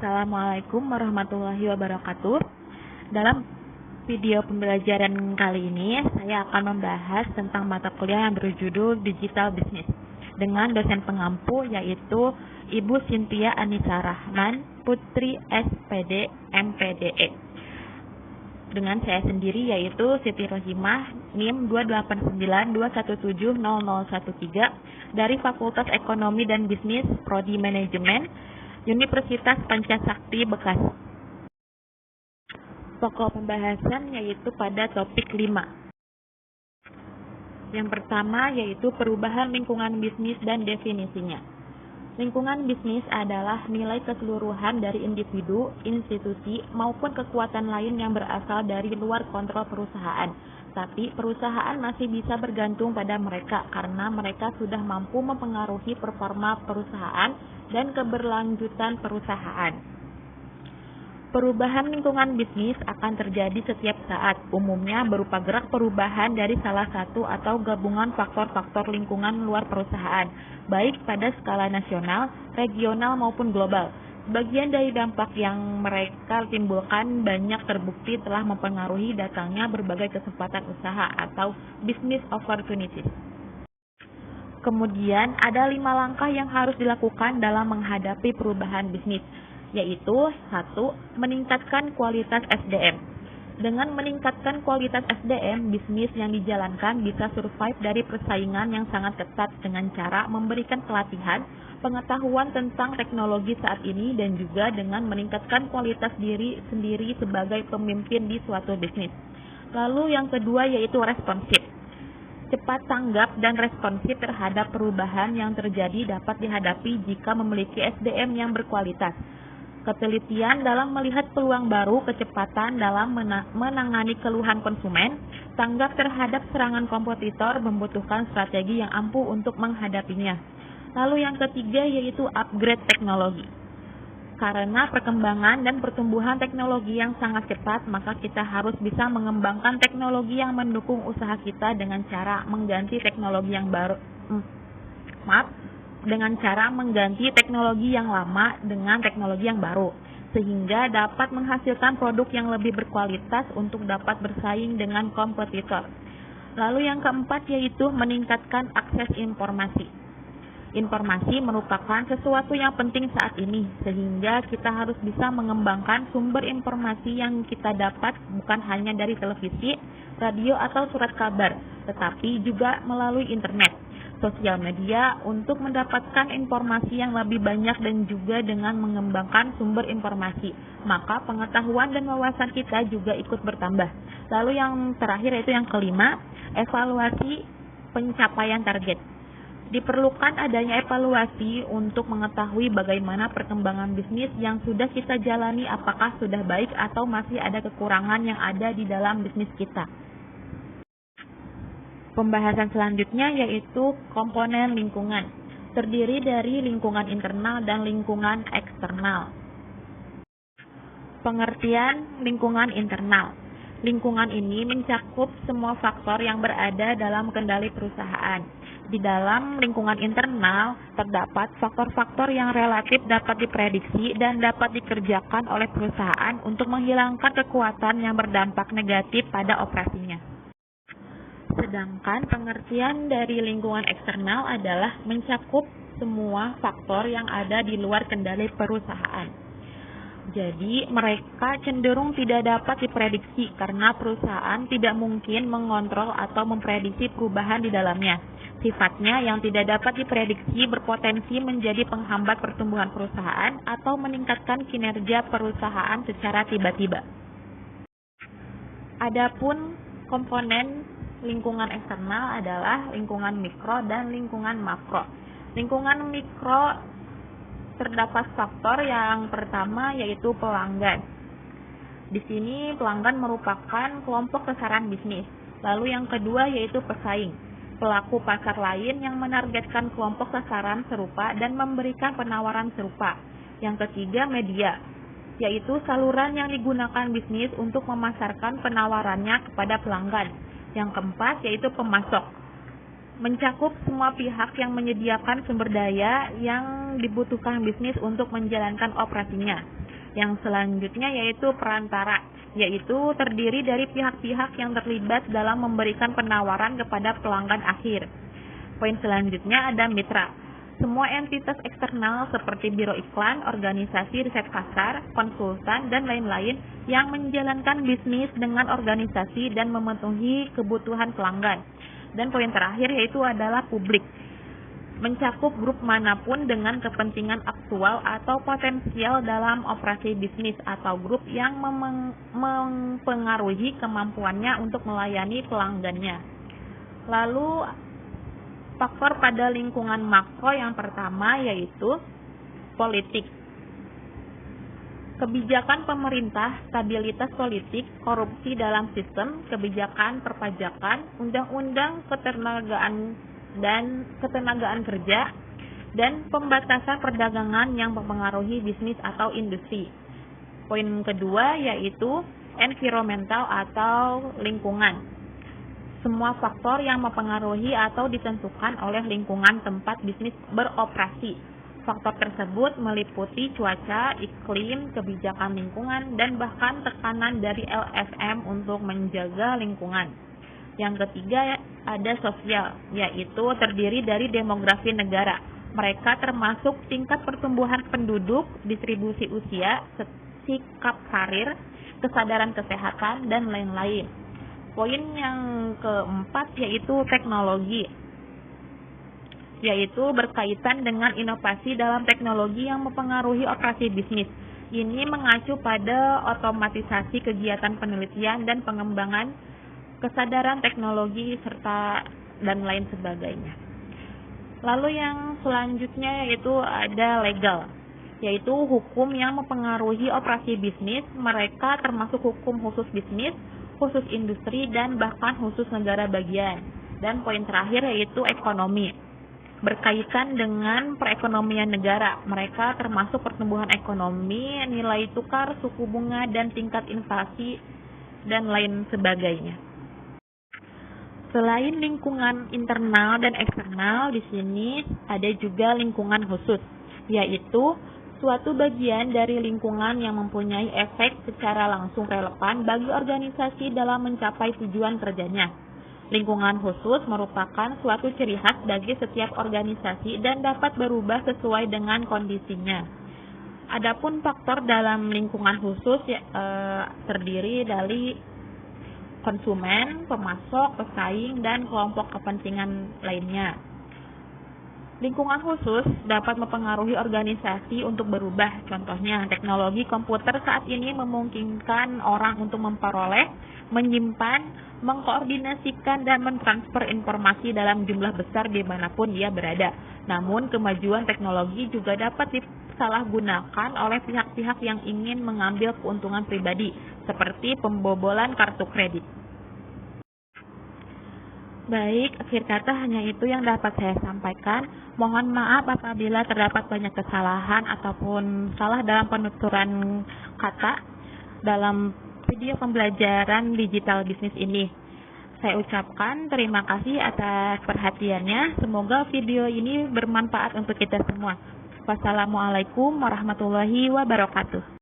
Assalamualaikum warahmatullahi wabarakatuh. Dalam video pembelajaran kali ini, saya akan membahas tentang mata kuliah yang berjudul Digital Business dengan dosen pengampu yaitu Ibu Cynthia Anissa Rahman, Putri SPD MPDE. Dengan saya sendiri yaitu Siti Rohimah, NIM 28921700013 dari Fakultas Ekonomi dan Bisnis, Prodi Manajemen, Universitas Pancasakti Bekasi. Pokok pembahasan yaitu pada topik 5. Yang pertama yaitu perubahan lingkungan bisnis dan definisinya. Lingkungan bisnis adalah nilai keseluruhan dari individu, institusi, maupun kekuatan lain yang berasal dari luar kontrol perusahaan. Tapi perusahaan masih bisa bergantung pada mereka karena mereka sudah mampu mempengaruhi performa perusahaan dan keberlanjutan perusahaan. Perubahan lingkungan bisnis akan terjadi setiap saat, umumnya berupa gerak perubahan dari salah satu atau gabungan faktor-faktor lingkungan luar perusahaan, baik pada skala nasional, regional maupun global. Bagian dari dampak yang mereka timbulkan banyak terbukti telah mempengaruhi datangnya berbagai kesempatan usaha atau business opportunities. Kemudian ada 5 langkah yang harus dilakukan dalam menghadapi perubahan bisnis, yaitu 1. Meningkatkan kualitas SDM. Dengan meningkatkan kualitas SDM, bisnis yang dijalankan bisa survive dari persaingan yang sangat ketat dengan cara memberikan pelatihan, pengetahuan tentang teknologi saat ini, dan juga dengan meningkatkan kualitas diri sendiri sebagai pemimpin di suatu bisnis. Lalu yang kedua yaitu responsif. Cepat tanggap dan responsif terhadap perubahan yang terjadi dapat dihadapi jika memiliki SDM yang berkualitas. Ketelitian dalam melihat peluang baru, kecepatan dalam menangani keluhan konsumen, tanggap terhadap serangan kompetitor membutuhkan strategi yang ampuh untuk menghadapinya. Lalu yang ketiga yaitu upgrade teknologi. Karena perkembangan dan pertumbuhan teknologi yang sangat cepat, maka kita harus bisa mengembangkan teknologi yang mendukung usaha kita dengan cara mengganti teknologi yang baru. Dengan cara mengganti teknologi yang lama dengan teknologi yang baru, sehingga dapat menghasilkan produk yang lebih berkualitas untuk dapat bersaing dengan kompetitor. Lalu yang keempat yaitu meningkatkan akses informasi. Informasi merupakan sesuatu yang penting saat ini, sehingga kita harus bisa mengembangkan sumber informasi yang kita dapat bukan hanya dari televisi, radio, atau surat kabar, tetapi juga melalui internet, sosial media untuk mendapatkan informasi yang lebih banyak dan juga dengan mengembangkan sumber informasi, maka pengetahuan dan wawasan kita juga ikut bertambah. Lalu yang terakhir yaitu yang kelima, evaluasi pencapaian target. Diperlukan adanya evaluasi untuk mengetahui bagaimana perkembangan bisnis yang sudah kita jalani, apakah sudah baik atau masih ada kekurangan yang ada di dalam bisnis kita. Pembahasan selanjutnya yaitu komponen lingkungan. Terdiri dari lingkungan internal dan lingkungan eksternal. Pengertian lingkungan internal. Lingkungan ini mencakup semua faktor yang berada dalam kendali perusahaan. Di dalam lingkungan internal, terdapat faktor-faktor yang relatif dapat diprediksi dan dapat dikerjakan oleh perusahaan untuk menghilangkan kekuatan yang berdampak negatif pada operasinya. Sedangkan pengertian dari lingkungan eksternal adalah mencakup semua faktor yang ada di luar kendali perusahaan. Jadi, mereka cenderung tidak dapat diprediksi karena perusahaan tidak mungkin mengontrol atau memprediksi perubahan di dalamnya. Sifatnya yang tidak dapat diprediksi berpotensi menjadi penghambat pertumbuhan perusahaan atau meningkatkan kinerja perusahaan secara tiba-tiba. Adapun komponen lingkungan eksternal adalah lingkungan mikro dan lingkungan makro. Lingkungan mikro terdapat faktor yang pertama yaitu pelanggan. Di sini pelanggan merupakan kelompok sasaran bisnis. Lalu yang kedua yaitu pesaing, pelaku pasar lain yang menargetkan kelompok sasaran serupa dan memberikan penawaran serupa. Yang ketiga media, yaitu saluran yang digunakan bisnis untuk memasarkan penawarannya kepada pelanggan. Yang keempat yaitu pemasok, mencakup semua pihak yang menyediakan sumber daya yang dibutuhkan bisnis untuk menjalankan operasinya. Yang selanjutnya yaitu perantara, yaitu terdiri dari pihak-pihak yang terlibat dalam memberikan penawaran kepada pelanggan akhir. Poin selanjutnya ada mitra. Semua entitas eksternal seperti biro iklan, organisasi riset pasar, konsultan, dan lain-lain yang menjalankan bisnis dengan organisasi dan memenuhi kebutuhan pelanggan. Dan poin terakhir yaitu adalah publik. Mencakup grup manapun dengan kepentingan aktual atau potensial dalam operasi bisnis atau grup yang mempengaruhi kemampuannya untuk melayani pelanggannya. Lalu faktor pada lingkungan makro yang pertama yaitu politik. Kebijakan pemerintah, stabilitas politik, korupsi dalam sistem, kebijakan perpajakan, undang-undang ketenagaan kerja, dan pembatasan perdagangan yang mempengaruhi bisnis atau industri. Poin kedua yaitu environmental atau lingkungan. Semua faktor yang mempengaruhi atau ditentukan oleh lingkungan tempat bisnis beroperasi. Faktor tersebut meliputi cuaca, iklim, kebijakan lingkungan, dan bahkan tekanan dari LSM untuk menjaga lingkungan. Yang ketiga ada sosial, yaitu terdiri dari demografi negara. Mereka termasuk tingkat pertumbuhan penduduk, distribusi usia, sikap karir, kesadaran kesehatan, dan lain-lain. Poin yang keempat yaitu teknologi, yaitu berkaitan dengan inovasi dalam teknologi yang mempengaruhi operasi bisnis. Ini mengacu pada otomatisasi kegiatan penelitian dan pengembangan, kesadaran teknologi, serta dan lain sebagainya. Lalu yang selanjutnya yaitu ada legal, yaitu hukum yang mempengaruhi operasi bisnis. Mereka termasuk hukum khusus bisnis, khusus industri, dan bahkan khusus negara bagian. Dan poin terakhir yaitu ekonomi, berkaitan dengan perekonomian negara. Mereka termasuk pertumbuhan ekonomi, nilai tukar, suku bunga, dan tingkat inflasi, dan lain sebagainya. Selain lingkungan internal dan eksternal, di sini ada juga lingkungan khusus, yaitu suatu bagian dari lingkungan yang mempunyai efek secara langsung relevan bagi organisasi dalam mencapai tujuan kerjanya. Lingkungan khusus merupakan suatu ciri khas bagi setiap organisasi dan dapat berubah sesuai dengan kondisinya. Adapun faktor dalam lingkungan khusus terdiri dari konsumen, pemasok, pesaing, dan kelompok kepentingan lainnya. Lingkungan khusus dapat mempengaruhi organisasi untuk berubah. Contohnya, teknologi komputer saat ini memungkinkan orang untuk memperoleh, menyimpan, mengkoordinasikan, dan mentransfer informasi dalam jumlah besar dimanapun dia berada. Namun, kemajuan teknologi juga dapat disalahgunakan oleh pihak-pihak yang ingin mengambil keuntungan pribadi, seperti pembobolan kartu kredit. Baik, akhir kata hanya itu yang dapat saya sampaikan. Mohon maaf apabila terdapat banyak kesalahan ataupun salah dalam penuturan kata dalam video pembelajaran digital bisnis ini. Saya ucapkan terima kasih atas perhatiannya. Semoga video ini bermanfaat untuk kita semua. Wassalamualaikum warahmatullahi wabarakatuh.